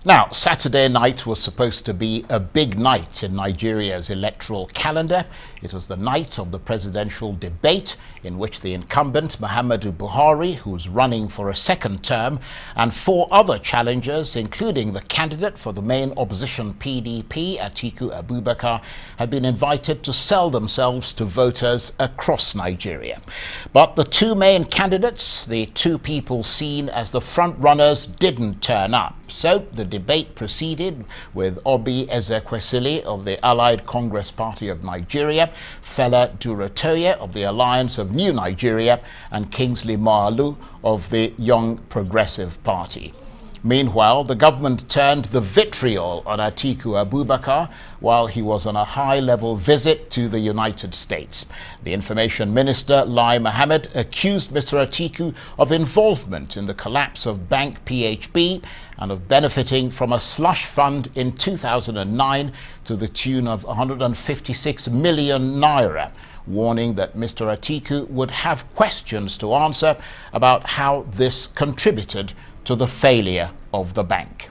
Now, Saturday night was supposed to be a big night in Nigeria's electoral calendar. It was the night of the presidential debate in which the incumbent Muhammadu Buhari, who's running for a second term, and four other challengers, including the candidate for the main opposition PDP, Atiku-Abubakar, had been invited to sell themselves to voters across Nigeria. But the two main candidates, the two people seen as the front runners, didn't turn up. So the debate proceeded with Obi Ezekwesili of the Allied Congress Party of Nigeria, Fela Duratoye of the Alliance of New Nigeria, and Kingsley Moalu of the Young Progressive Party. Meanwhile, the government turned the vitriol on Atiku-Abubakar while he was on a high-level visit to the United States. The Information Minister, Lai Mohammed, accused Mr. Atiku of involvement in the collapse of Bank PHB and of benefiting from a slush fund in 2009 to the tune of 156 million naira, warning that Mr. Atiku would have questions to answer about how this contributed to the failure of the bank.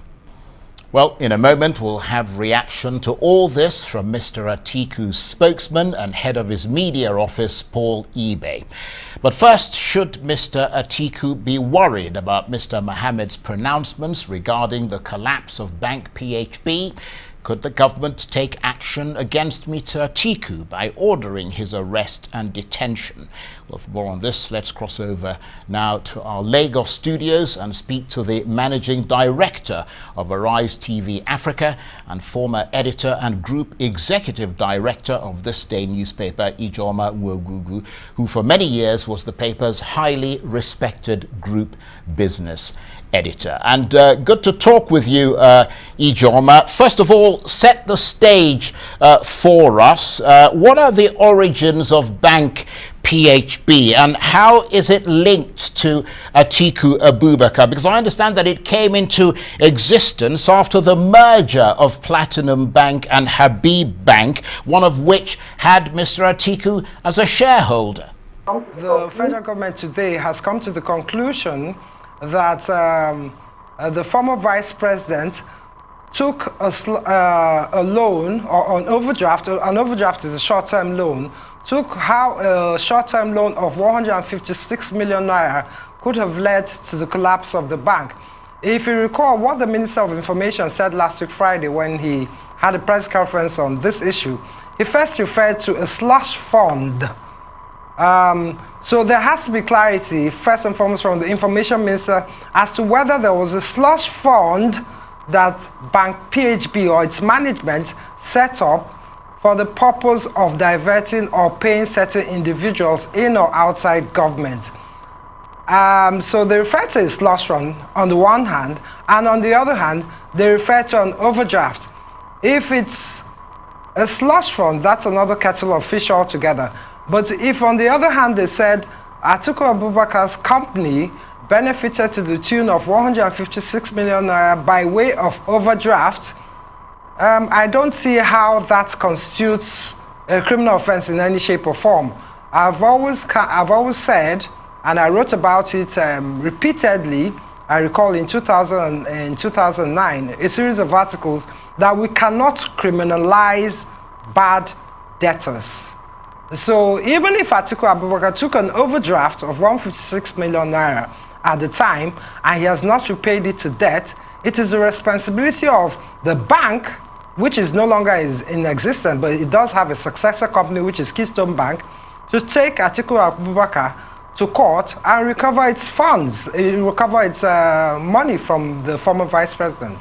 Well, in a moment, we'll have reaction to all this from Mr. Atiku's spokesman and head of his media office, Paul Ibe. But first, should Mr. Atiku be worried about Mr. Mohammed's pronouncements regarding the collapse of Bank PHB? Could the government take action against Mr. Atiku by ordering his arrest and detention? Well, for more on this, let's cross over now to our Lagos studios and speak to the managing director of Arise TV Africa and former editor and group executive director of This Day newspaper, Ijeoma Nwogwugwu, who for many years was the paper's highly respected group business editor. And good to talk with you, Ijeoma. First of all, set the stage for us. What are the origins of Bank PHB and how is it linked to Atiku-Abubakar? Because I understand that it came into existence after the merger of Platinum Bank and Habib Bank, one of which had Mr. Atiku as a shareholder. The federal government today has come to the conclusion that the former vice president took a loan or an overdraft. An overdraft is a short-term loan. Took how a short-term loan of 156 million naira could have led to the collapse of the bank. If you recall what the Minister of Information said last week Friday when he had a press conference on this issue, he first referred to a slush fund. So there has to be clarity, first and foremost, from the Information Minister as to whether there was a slush fund that Bank PHB or its management set up for the purpose of diverting or paying certain individuals in or outside government. So they refer to a slush fund on the one hand, and on the other hand, they refer to an overdraft. If it's a slush fund, that's another kettle of fish altogether. But if on the other hand they said Atiku-Abubakar's company benefited to the tune of 156 million naira by way of overdraft, I don't see how that constitutes a criminal offense in any shape or form. I've always said, and I wrote about it repeatedly, I recall in 2000 and 2009, a series of articles that we cannot criminalize bad debtors. So even if Atiku-Abubakar took an overdraft of 156 million naira at the time and he has not repaid it to debt, it is the responsibility of the bank, which is no longer in existence, but it does have a successor company, which is Keystone Bank, to take Atiku-Abubakar to court and recover its funds, recover its money from the former vice president.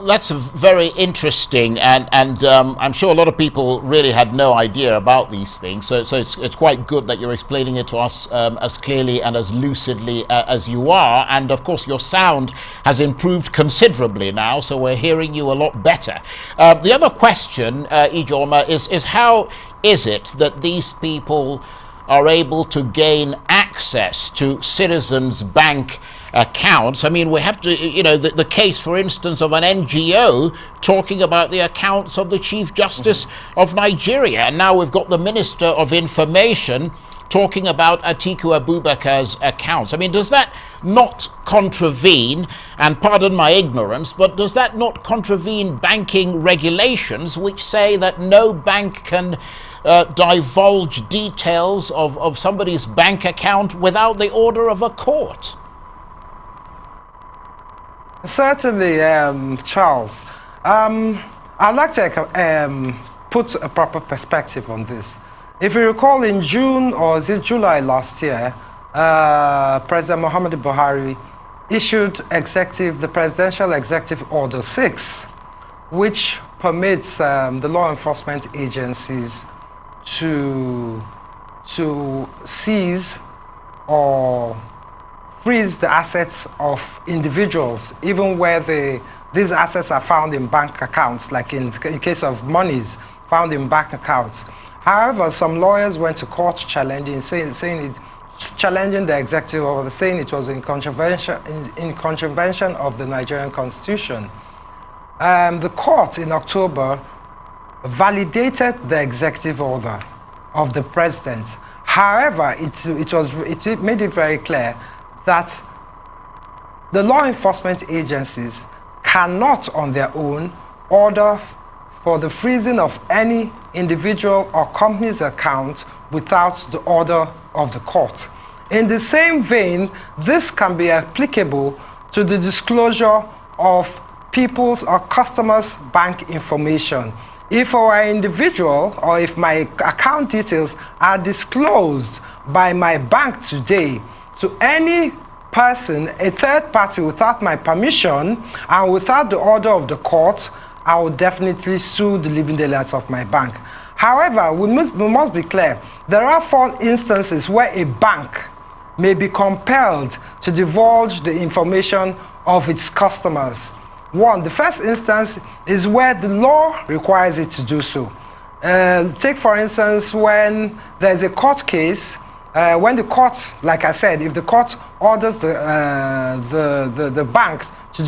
That's very interesting, and I'm sure a lot of people really had no idea about these things. So it's quite good that you're explaining it to us as clearly and as lucidly as you are. And of course, your sound has improved considerably now, so we're hearing you a lot better. The other question, Ijeoma, is how is it that these people are able to gain access to Citizens Bank accounts? I mean, we have to, the case, for instance, of an NGO talking about the accounts of the Chief Justice of Nigeria. And now we've got the Minister of Information talking about Atiku Abubakar's accounts. I mean, does that not contravene, and pardon my ignorance, but does that not contravene banking regulations which say that no bank can divulge details of somebody's bank account without the order of a court? Certainly, Charles. I'd like to put a proper perspective on this. If you recall, in June or is it July last year, President Muhammadu Buhari issued the Presidential Executive Order 6, which permits the law enforcement agencies to seize or freeze the assets of individuals, even where these assets are found in bank accounts, like in case of monies found in bank accounts. However, some lawyers went to court challenging the executive order, saying it was in contravention of the Nigerian Constitution. The court in October validated the executive order of the president. However, it made it very clear that the law enforcement agencies cannot on their own order for the freezing of any individual or company's account without the order of the court. In the same vein, this can be applicable to the disclosure of people's or customers' bank information. If an individual or if my account details are disclosed by my bank today to any person, a third party, without my permission and without the order of the court, I will definitely sue the living daylights of my bank. However, we must be clear. There are 4 instances where a bank may be compelled to divulge the information of its customers. One, the first instance is where the law requires it to do so. Take, for instance, when there's a court case, when the court, like I said, if the court orders the bank to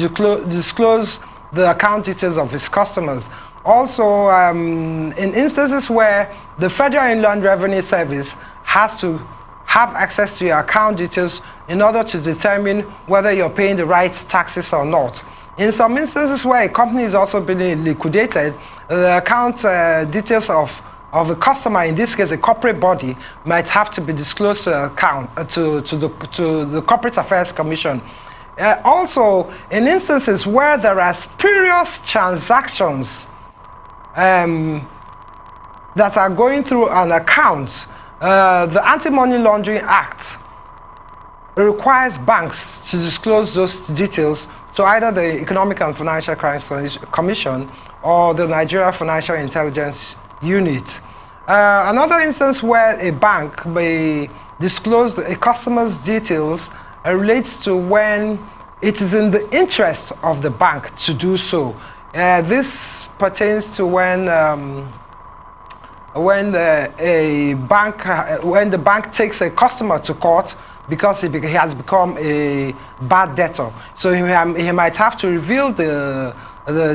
disclose the account details of its customers. Also, in instances where the Federal Inland Revenue Service has to have access to your account details in order to determine whether you're paying the right taxes or not. In some instances where a company is also being liquidated, the account details of a customer, in this case a corporate body, might have to be disclosed to the Corporate Affairs Commission. Also, in instances where there are spurious transactions that are going through an account, the Anti-Money Laundering Act requires banks to disclose those details to either the Economic and Financial Crimes Commission or the Nigeria Financial Intelligence Unit. Another instance where a bank may disclose a customer's details relates to when it is in the interest of the bank to do so. This pertains to when the bank takes a customer to court because he has become a bad debtor. So he might have to reveal the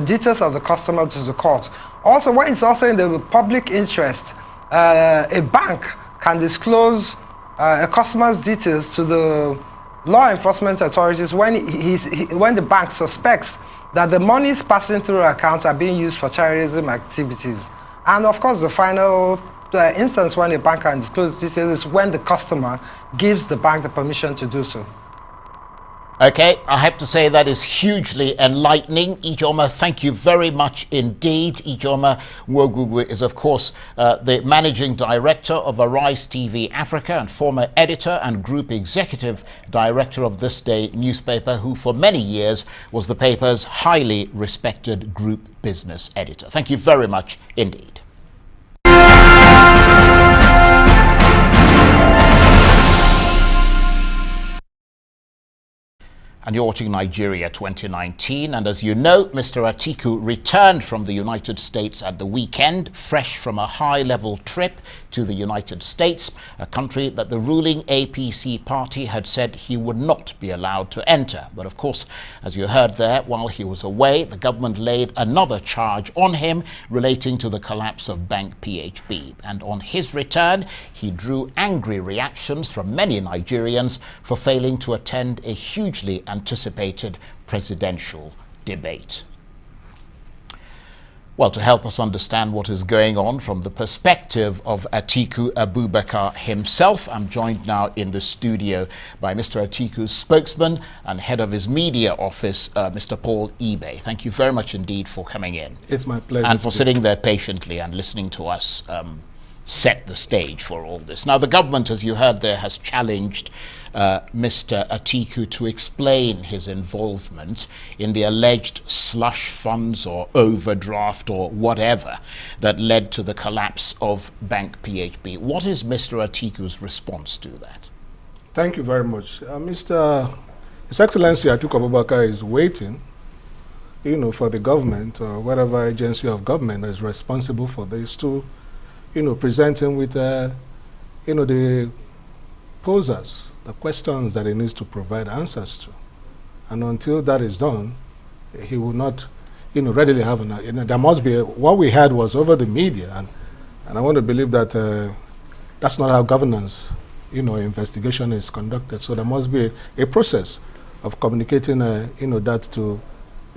details of the customer to the court. Also, when it's also in the public interest, a bank can disclose a customer's details to the law enforcement authorities when the bank suspects that the monies passing through accounts are being used for terrorism activities. And of course, the final instance when a bank can disclose details is when the customer gives the bank the permission to do so. Okay, I have to say that is hugely enlightening. Ijeoma, thank you very much indeed. Ijeoma Nwogwugwu is, of course, the Managing Director of Arise TV Africa and former editor and group executive director of This Day newspaper, who for many years was the paper's highly respected group business editor. Thank you very much indeed. And you're watching Nigeria 2019. And as you know, Mr. Atiku returned from the United States at the weekend, fresh from a high-level trip to the United States, a country that the ruling APC party had said he would not be allowed to enter. But of course, as you heard there, while he was away, the government laid another charge on him relating to the collapse of Bank PHB. And on his return, he drew angry reactions from many Nigerians for failing to attend a hugely anticipated presidential debate. Well, to help us understand what is going on from the perspective of Atiku Abubakar himself, I'm joined now in the studio by Mr. Atiku's spokesman and head of his media office, Mr. Paul Ibe. Thank you very much indeed for coming in. It's my pleasure. And for sitting there patiently and listening to us set the stage for all this. Now, the government, as you heard there, has challenged Mr. Atiku to explain his involvement in the alleged slush funds or overdraft or whatever that led to the collapse of Bank PHB. What is Mr. Atiku's response to that? Thank you very much. His Excellency Atiku Abubakar is waiting, for the government or whatever agency of government that is responsible for this to, present him with, the posers, the questions that he needs to provide answers to. And until that is done, he will not, readily have there must be, what we had was over the media, and I want to believe that that's not how governance, investigation is conducted. So there must be a process of communicating, that to,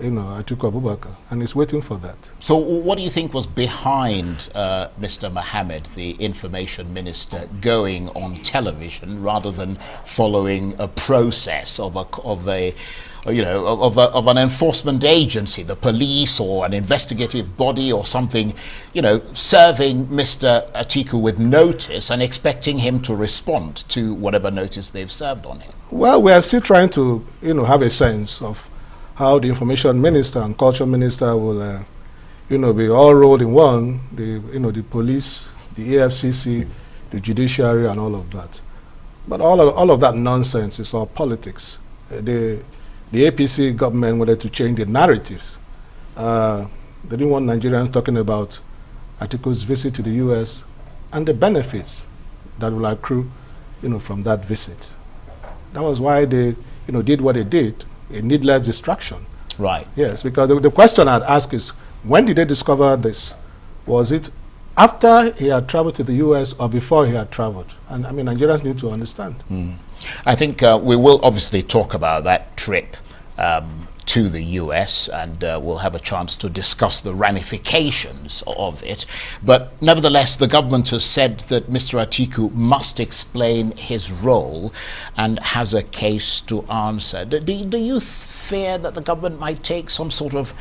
Atiku Abubakar, and he's waiting for that. So what do you think was behind Mr. Mohammed, the information minister, going on television rather than following a process of an enforcement agency, the police or an investigative body or something, serving Mr. Atiku with notice and expecting him to respond to whatever notice they've served on him? Well, we are still trying to, have a sense of how the information minister and culture minister will, be all rolled in one, the police, the AFCC, the judiciary, and all of that. But all of that nonsense is all politics. The APC government wanted to change the narratives. They didn't want Nigerians talking about Atiku's visit to the US and the benefits that will accrue, from that visit. That was why they, did what they did. A needless distraction. Right. Yes, because the question I'd ask is, when did they discover this? Was it after he had traveled to the US or before he had traveled? And I mean, Nigerians need to understand. I think we will obviously talk about that trip to the US, and we'll have a chance to discuss the ramifications of it. But nevertheless, the government has said that Mr. Atiku must explain his role and has a case to answer. Do you fear that the government might take some sort of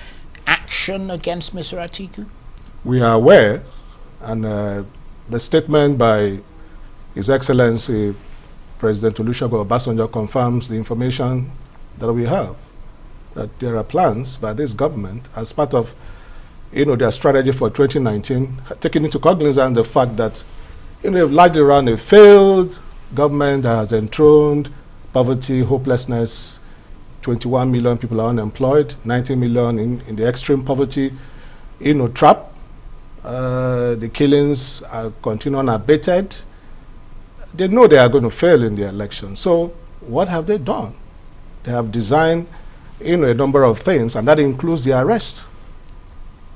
action against Mr. Atiku? We are aware, and the statement by His Excellency President Olusegun Obasanjo confirms the information that we have, that there are plans by this government as part of, their strategy for 2019, taking into cognizance the fact that, they've largely run a failed government that has enthroned poverty, hopelessness. 21 million people are unemployed, 90 million in the extreme poverty, trap. The killings are continuing unabated. They know they are going to fail in the election. So what have they done? They have designed a number of things, and that includes the arrest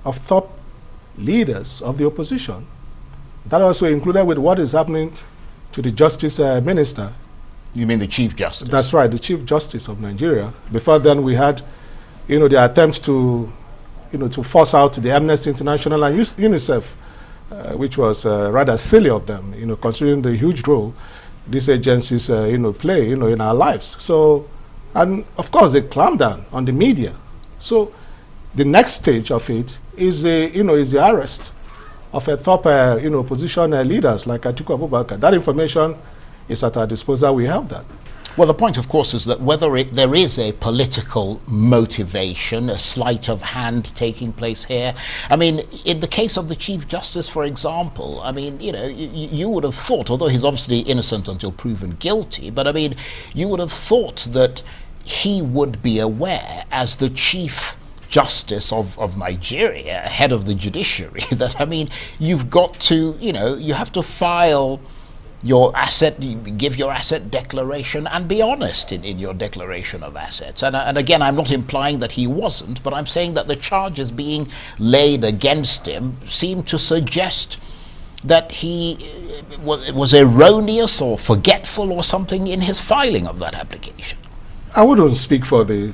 of top leaders of the opposition. That also included with what is happening to the Justice Minister. You mean the Chief Justice? That's right, the Chief Justice of Nigeria. Before then, we had, the attempts to, to force out the Amnesty International and UNICEF, which was rather silly of them, considering the huge role these agencies, play, in our lives. So. And of course, they clamp down on the media. So the next stage of it is the arrest of a top, opposition leaders like Atiku Abubakar. That information is at our disposal. We have that. Well, the point, of course, is that whether there is a political motivation, a sleight of hand taking place here. I mean, in the case of the Chief Justice, for example, I mean, you would have thought, although he's obviously innocent until proven guilty, but I mean, you would have thought that he would be aware, as the Chief Justice of Nigeria, head of the judiciary, that, I mean, you've got to, you have to file your give your asset declaration and be honest in your declaration of assets. And again, I'm not implying that he wasn't, but I'm saying that the charges being laid against him seem to suggest that he was erroneous or forgetful or something in his filing of that application. I wouldn't speak for the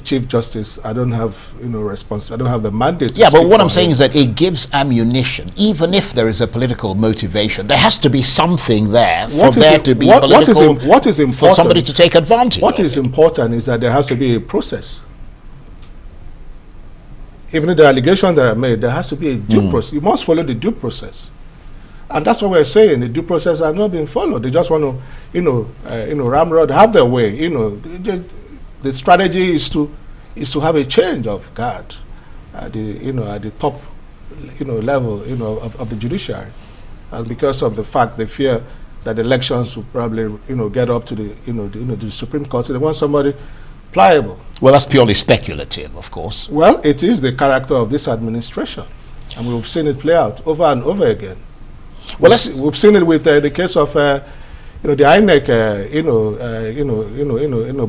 Chief Justice. I don't have response. I don't have the mandate to Yeah, but speak what for I'm saying him. is that it gives ammunition, even if there is a political motivation. There has to be something there for there to be political, what is important, for somebody to take advantage What of is it. important is that there has to be a process. Even if the allegations that are made, there has to be a due process. You must follow the due process. And that's what we're saying. The due process has not been followed. They just want to, ramrod, have their way. The strategy is to have a change of guard at the top level of the judiciary, and because of the fact they fear that elections will probably get up to the Supreme Court, so they want somebody pliable. Well, that's purely speculative, of course. Well, it is the character of this administration, and we've seen it play out over and over again. Well, we've seen it with the case of the INEC,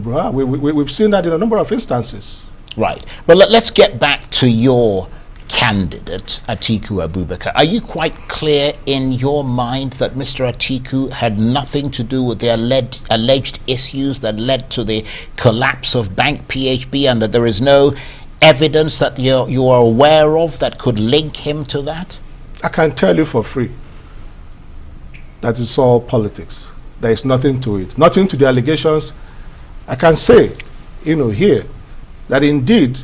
Bruha. We've seen that in a number of instances. Right. But let's get back to your candidate, Atiku Abubakar. Are you quite clear in your mind that Mr. Atiku had nothing to do with the alleged issues that led to the collapse of Bank PHB, and that there is no evidence that you are aware of that could link him to that? I can tell you for free that it's all politics. There is nothing to it. Nothing to the allegations. I can say, here, that indeed,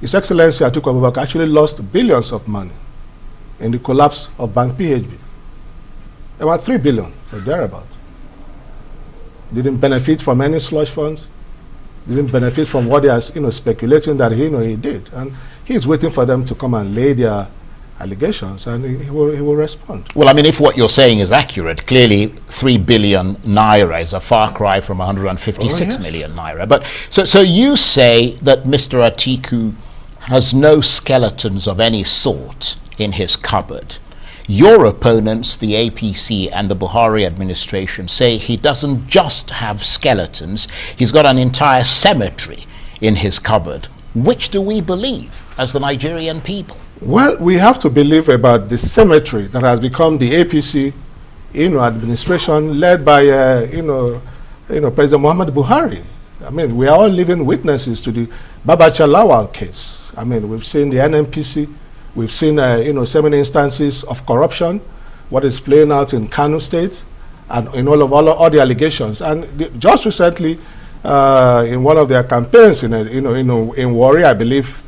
His Excellency Atiku Abubakar actually lost billions of money in the collapse of Bank PHB. About 3 billion, or thereabout. Didn't benefit from any slush funds. Didn't benefit from what they are, speculating that he did. And he's waiting for them to come and lay their allegations, and he will respond. Well, I mean, if what you're saying is accurate, clearly 3 billion naira is a far cry from 156 million naira. But so you say that Mr. Atiku has no skeletons of any sort in his cupboard. Your opponents, the APC and the Buhari administration, say he doesn't just have skeletons, he's got an entire cemetery in his cupboard. Which do we believe as the Nigerian people? Well, we have to believe about the cemetery that has become the APC, administration led by, President Muhammad Buhari. I mean, we are all living witnesses to the Babacha Lawal case. I mean, we've seen the NNPC, we've seen, so many instances of corruption, what is playing out in Kano State, and in all the allegations. And just recently, in one of their campaigns in Warri, I believe,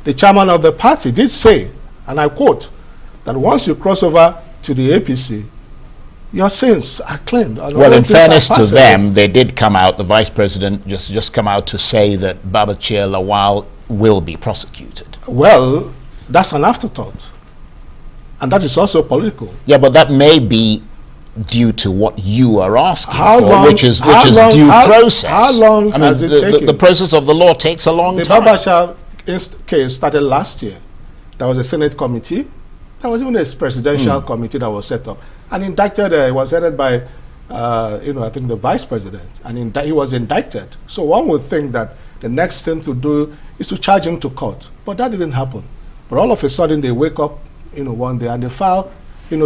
the chairman of the party did say, and I quote, that once you cross over to the APC, your sins are claimed. Well, in fairness to them, they did come out, the vice president just come out to say that Babacha Lawal will be prosecuted. Well, that's an afterthought. And that is also political. Yeah, but that may be due to what you are asking which is due process. How long has it taken? The process of the law takes a long time. The Babacha case started last year. There was a Senate committee. There was even a presidential committee that was set up. And indicted, it was headed by, I think the vice president. And he was indicted. So one would think that the next thing to do is to charge him to court. But that didn't happen. But all of a sudden they wake up, one day and they file,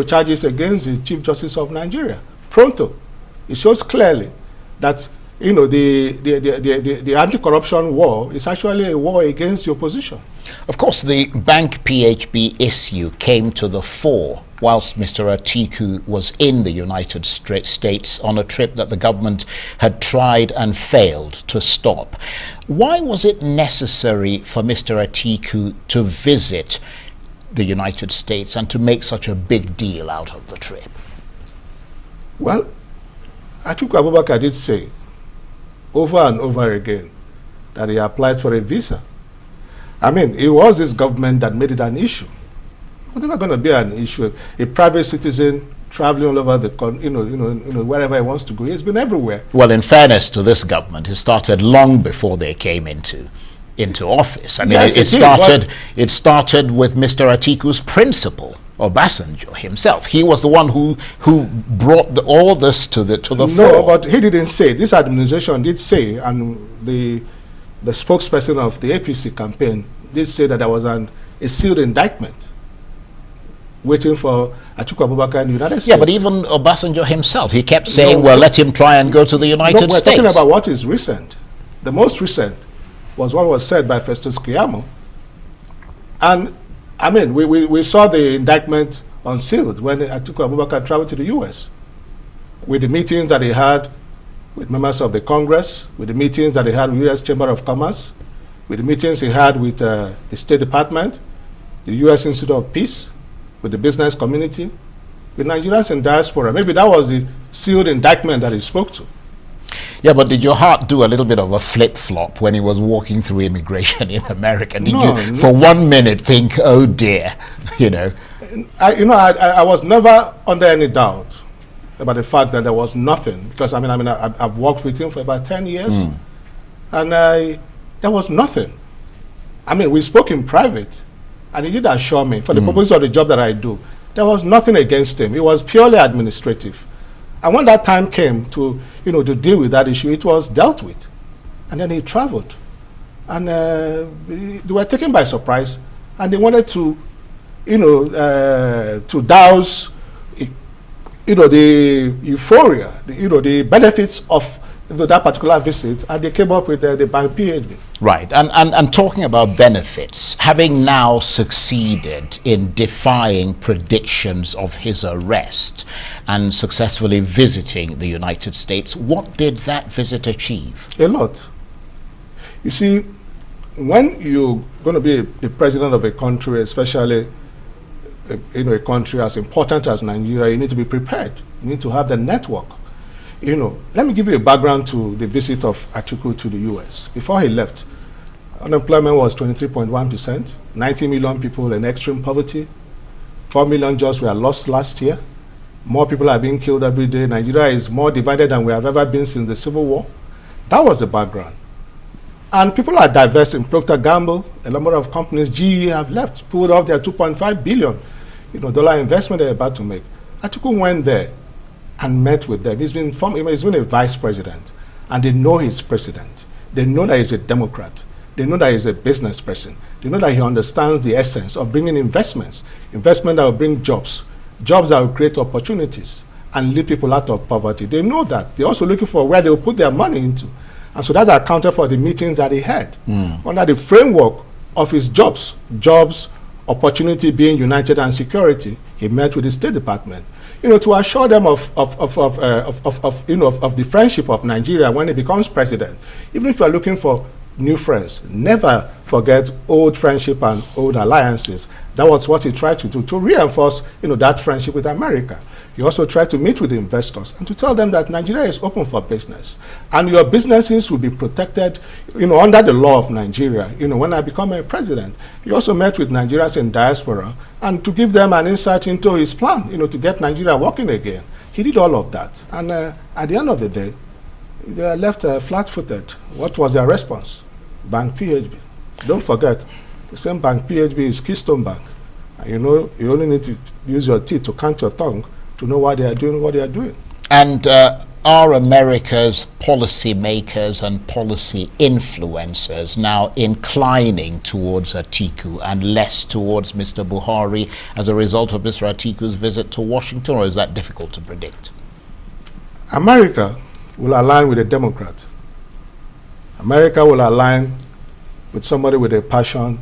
charges against the Chief Justice of Nigeria. Pronto. It shows clearly that, the anti-corruption war is actually a war against the opposition. Of course, the Bank PHB issue came to the fore whilst Mr. Atiku was in the United States on a trip that the government had tried and failed to stop. Why was it necessary for Mr. Atiku to visit the United States and to make such a big deal out of the trip? Well, Atiku Abubakar did say over and over again that he applied for a visa. I mean, it was this government that made it an issue. It It's never going to be an issue. A private citizen traveling all over the country, wherever he wants to go. He's been everywhere. Well, in fairness to this government, it started long before they came into office. I mean, Yes, it started with Mr. Atiku's principal, Obasanjo himself. He was the one who brought all this to the fore. No, but he didn't say. This administration did say, and the spokesperson of the APC campaign did say that there was a sealed indictment waiting for Atiku Abubakar in the United States. Yeah, but even Obasanjo himself, he kept saying, well, let him try and go to the United States. We're talking about what is recent. The most recent was what was said by Festus Keyamo. And, I mean, we saw the indictment unsealed when Atiku Abubakar traveled to the U.S. with the meetings that he had with members of the Congress, with the meetings that he had with the U.S. Chamber of Commerce, with the meetings he had with the State Department, the U.S. Institute of Peace, with the business community, with Nigerians in diaspora. Maybe that was the sealed indictment that he spoke to. Yeah, but did your heart do a little bit of a flip-flop when he was walking through immigration in America? Did you, for 1 minute, think, oh dear, I was never under any doubt about the fact that there was nothing, because I've worked with him for about 10 years, and there was nothing. I mean, we spoke in private, and he did assure me, for the purpose of the job that I do, there was nothing against him. It was purely administrative. And when that time came to, to deal with that issue, it was dealt with. And then he traveled. And they were taken by surprise, and they wanted to, to douse, the euphoria, the benefits of that particular visit, and they came up with the Bank PHB. Right, and talking about benefits, having now succeeded in defying predictions of his arrest and successfully visiting the United States, what did that visit achieve? A lot. You see, when you're going to be the president of a country, especially a country as important as Nigeria, you need to be prepared. You need to have the network. Let me give you a background to the visit of Atiku to the U.S. Before he left, unemployment was 23.1%, 90 million people in extreme poverty, 4 million jobs were lost last year, more people are being killed every day. Nigeria is more divided than we have ever been since the Civil War. That was the background. And people are diverse in Procter & Gamble. A number of companies, GE, have left, pulled off their $2.5 billion dollar investment they're about to make. Atiku went there and met with them. He's been a vice president, and they know he's president. They know that he's a Democrat. They know that he's a business person. They know that he understands the essence of bringing investment that will bring jobs that will create opportunities and lead people out of poverty. They know that. They're also looking for where they will put their money into. And so that accounted for the meetings that he had under the framework of his jobs, opportunity being united, and security. He met with the State Department, to assure them of the friendship of Nigeria when he becomes president. Even if you are looking for new friends, never forget old friendship and old alliances. That was what he tried to do, to reinforce, that friendship with America. He also tried to meet with the investors and to tell them that Nigeria is open for business, and your businesses will be protected, under the law of Nigeria, when I become a president. He also met with Nigerians in diaspora and to give them an insight into his plan, to get Nigeria working again. He did all of that. And at the end of the day, they are left flat-footed. What was their response? Bank PHB. Don't forget, the same Bank PHB is Keystone Bank. And you only need to use your teeth to count your tongue to know why they are doing what they are doing. And are America's policy makers and policy influencers now inclining towards Atiku and less towards Mr. Buhari as a result of Mr. Atiku's visit to Washington, or is that difficult to predict? America will align with a Democrat. America will align with somebody with a passion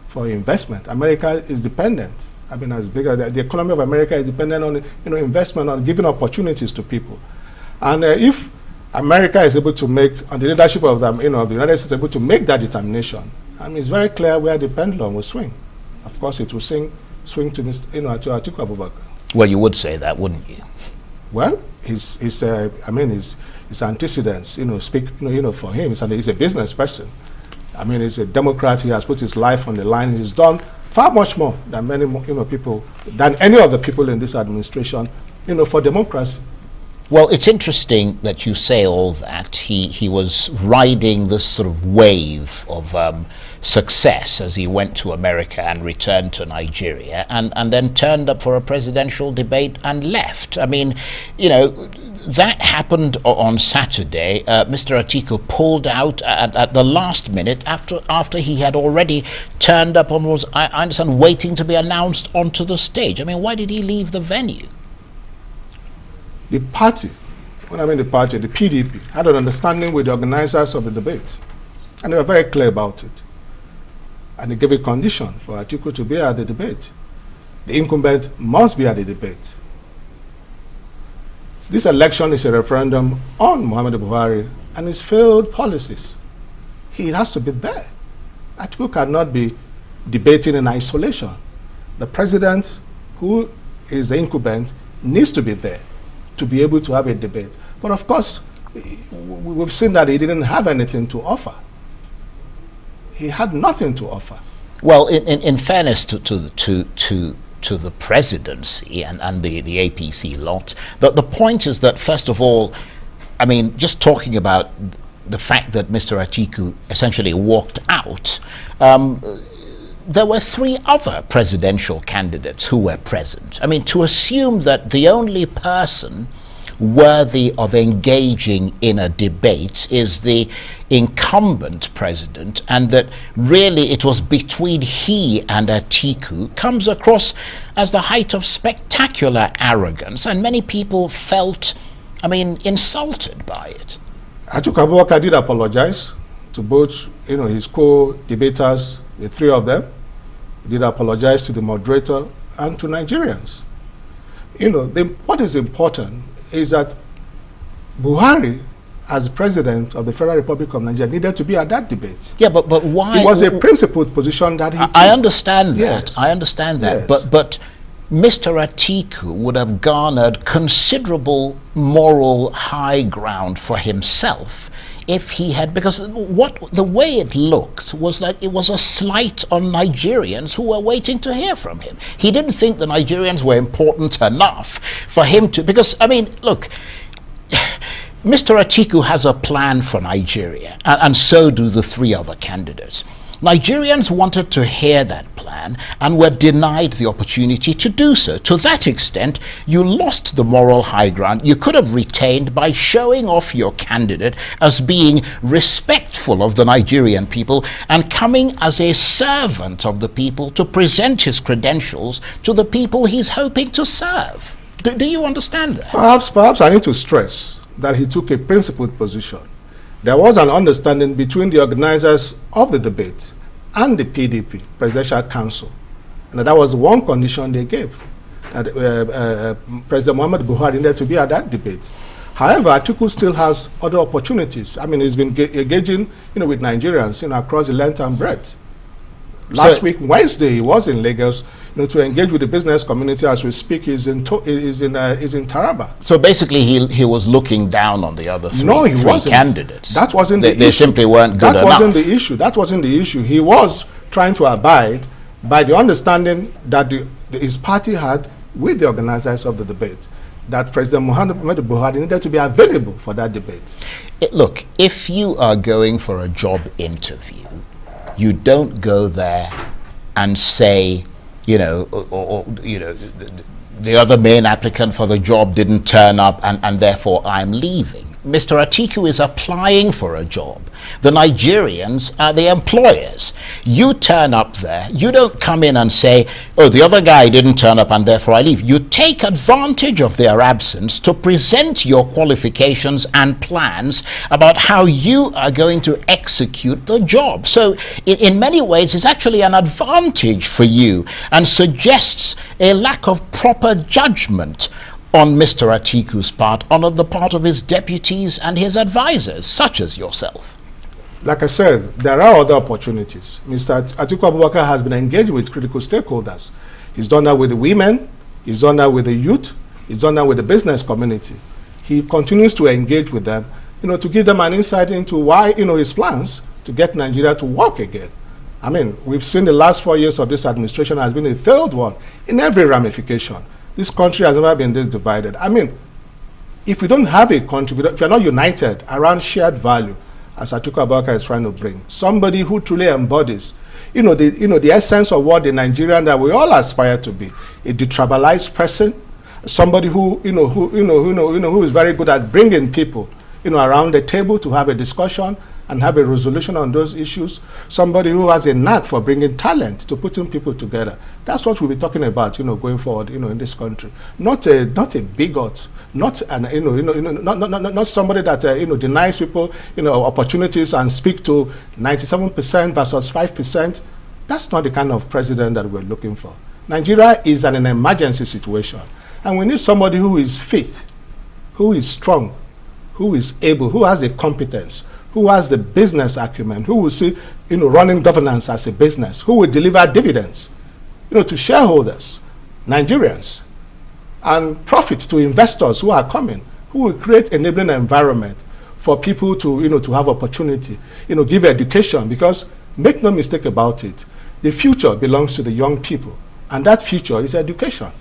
for investment. America is dependent. As big as the economy of America is dependent on investment, on giving opportunities to people. And if America is able to make, on the leadership of the United States, able to make that determination, it's very clear where the pendulum will swing. Of course, it will swing to to Atiku Abubakar. Well, you would say that, wouldn't you? Well, his antecedents, speak, for him. He's a business person. He's a Democrat. He has put his life on the line. He's done far much more than many people, than any of the people in this administration, for democracy. Well, it's interesting that you say all that. He was riding this sort of wave of success as he went to America and returned to Nigeria, and then turned up for a presidential debate and left. I mean, that happened on Saturday. Mr. Atiku pulled out at the last minute after he had already turned up and was, I understand, waiting to be announced onto the stage. I mean, why did he leave the venue? The party, when I mean the party, the PDP, had an understanding with the organizers of the debate. And they were very clear about it. And they gave a condition for Atiku to be at the debate. The incumbent must be at the debate. This election is a referendum on Muhammadu Buhari and his failed policies. He has to be there. Atiku cannot be debating in isolation. The president, who is the incumbent, needs to be there to be able to have a debate. But of course, we've seen that he didn't have anything to offer. He had nothing to offer. Well, in fairness to the presidency and the APC lot, the point is that, first of all, I mean, just talking about the fact that Mr. Atiku essentially walked out, there were 3 other presidential candidates who were present. I mean, to assume that the only person worthy of engaging in a debate is the incumbent president, and that really it was between he and Atiku, comes across as the height of spectacular arrogance, and many people felt, I mean, insulted by it. Atiku-Abubakar did apologize to both, his co-debaters, the 3 of them. He did apologize to the moderator and to Nigerians. What is important is that Buhari, as president of the Federal Republic of Nigeria, needed to be at that debate. Yeah, but why? It was a principled position that he took. I understand that. Yes. I understand that. Yes. But Mr. Atiku would have garnered considerable moral high ground for himself if he had, because the way it looked was like it was a slight on Nigerians who were waiting to hear from him. He didn't think the Nigerians were important enough for him to, because, I mean, look, Mr. Atiku has a plan for Nigeria, and so do the 3 other candidates. Nigerians wanted to hear that plan and were denied the opportunity to do so. To that extent, you lost the moral high ground you could have retained by showing off your candidate as being respectful of the Nigerian people and coming as a servant of the people to present his credentials to the people he's hoping to serve. Do you understand that? Perhaps I need to stress that he took a principled position. There was an understanding between the organizers of the debate and the PDP, Presidential Council. And that was one condition they gave, that President Muhammadu Buhari needed to be at that debate. However, Atiku still has other opportunities. I mean, he's been engaging, with Nigerians, across the length and breadth. Last week, Wednesday, he was in Lagos, to engage with the business community. As we speak, he's in Taraba. So basically, he was looking down on the other 3 No, he wasn't. Candidates. That wasn't the issue. They simply weren't good enough. That wasn't the issue. That wasn't the issue. He was trying to abide by the understanding that his party had with the organizers of the debate, that President Muhammadu Buhari needed to be available for that debate. Look, if you are going for a job interview, you don't go there and say, the other main applicant for the job didn't turn up and therefore I'm leaving. Mr. Atiku is applying for a job. The Nigerians are the employers. You turn up there, you don't come in and say, oh, the other guy didn't turn up and therefore I leave. You take advantage of their absence to present your qualifications and plans about how you are going to execute the job. So in many ways, it's actually an advantage for you and suggests a lack of proper judgment on Mr. Atiku's part, on the part of his deputies and his advisors, such as yourself. Like I said, there are other opportunities. Mr. Atiku-Abubakar has been engaged with critical stakeholders. He's done that with the women, he's done that with the youth, he's done that with the business community. He continues to engage with them, to give them an insight into why, his plans to get Nigeria to work again. I mean, we've seen the last 4 years of this administration has been a failed one in every ramification. This country has never been this divided. I mean, if we don't have a country, if you're not united around shared value, as Atiku-Abubakar is trying to bring, somebody who truly embodies, the essence of what the Nigerian that we all aspire to be, a detribalized person, somebody who is very good at bringing people, around the table to have a discussion and have a resolution on those issues. Somebody who has a knack for bringing talent to putting people together. That's what we'll be talking about, going forward, in this country. Not a bigot, not an, not somebody that denies people, opportunities and speak to 97% versus 5%. That's not the kind of president that we're looking for. Nigeria is in an emergency situation, and we need somebody who is fit, who is strong, who is able, who has a competence, who has the business acumen, who will see, running governance as a business, who will deliver dividends, to shareholders, Nigerians, and profit to investors who are coming, who will create enabling environment for people to, to have opportunity, give education, because make no mistake about it, the future belongs to the young people, and that future is education.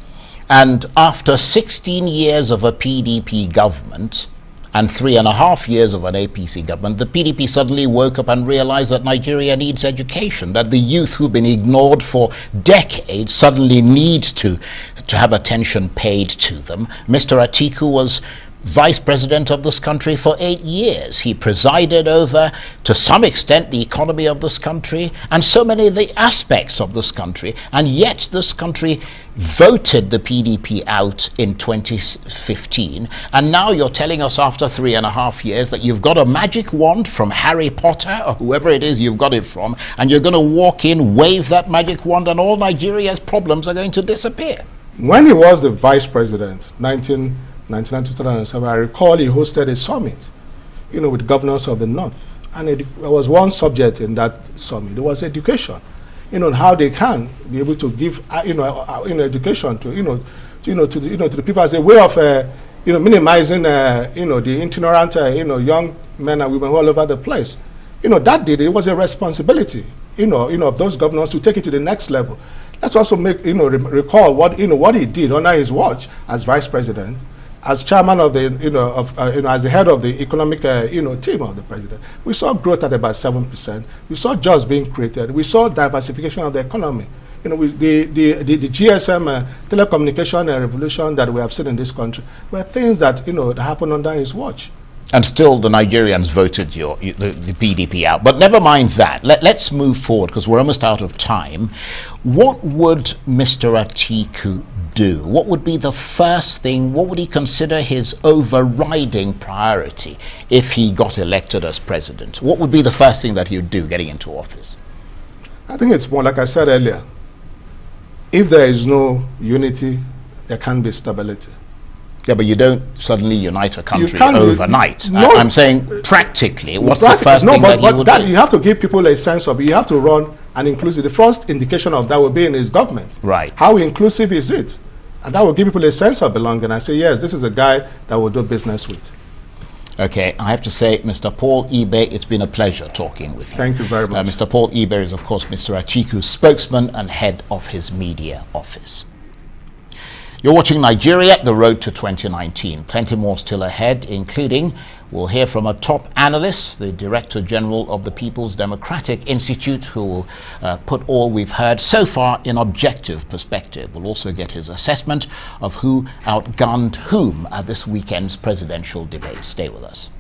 And after 16 years of a PDP government, and 3.5 years of an APC government, the PDP suddenly woke up and realized that Nigeria needs education, that the youth who've been ignored for decades suddenly need to have attention paid to them. Mr. Atiku was vice president of this country for 8 years. He presided over, to some extent, the economy of this country and so many of the aspects of this country. And yet this country voted the PDP out in 2015. And now you're telling us after 3.5 years that you've got a magic wand from Harry Potter or whoever it is you've got it from, and you're going to walk in, wave that magic wand, and all Nigeria's problems are going to disappear. When he was the vice president, 1999-2007, I recall he hosted a summit, with governors of the North. And there was one subject in that summit. It was education, how they can be able to give, education to, to the people as a way of, minimizing, the itinerant, young men and women all over the place. That day it was a responsibility, of those governors to take it to the next level. Let's also recall what, what he did under his watch as vice president, as chairman of the, as the head of the economic, team of the president. We saw growth at about 7%. We saw jobs being created. We saw diversification of the economy. The GSM telecommunication revolution that we have seen in this country were things that, that happened under his watch. And still the Nigerians voted the PDP out. But never mind that. Let's move forward because we're almost out of time. What would Mr. Atiku do? What would be the first thing, what would he consider his overriding priority if he got elected as president? What would be the first thing that he would do getting into office? I think it's more like I said earlier. If there is no unity, there can be stability. Yeah, but you don't suddenly unite a country overnight. No, I'm saying practically, what's the first thing that he would do? You have to give people a sense of it. You have to run an inclusive. The first indication of that will be in his government. Right. How inclusive is it? And that will give people a sense of belonging. I say, yes, this is a guy that will do business with. Okay, I have to say, Mr. Paul Ibe, it's been a pleasure talking with you. Thank you very much. Mr. Paul Ibe is, of course, Mr. Atiku's spokesman and head of his media office. You're watching Nigeria, the road to 2019. Plenty more still ahead, including we'll hear from a top analyst, the Director General of the People's Democratic Institute, who will put all we've heard so far in objective perspective. We'll also get his assessment of who outgunned whom at this weekend's presidential debate. Stay with us.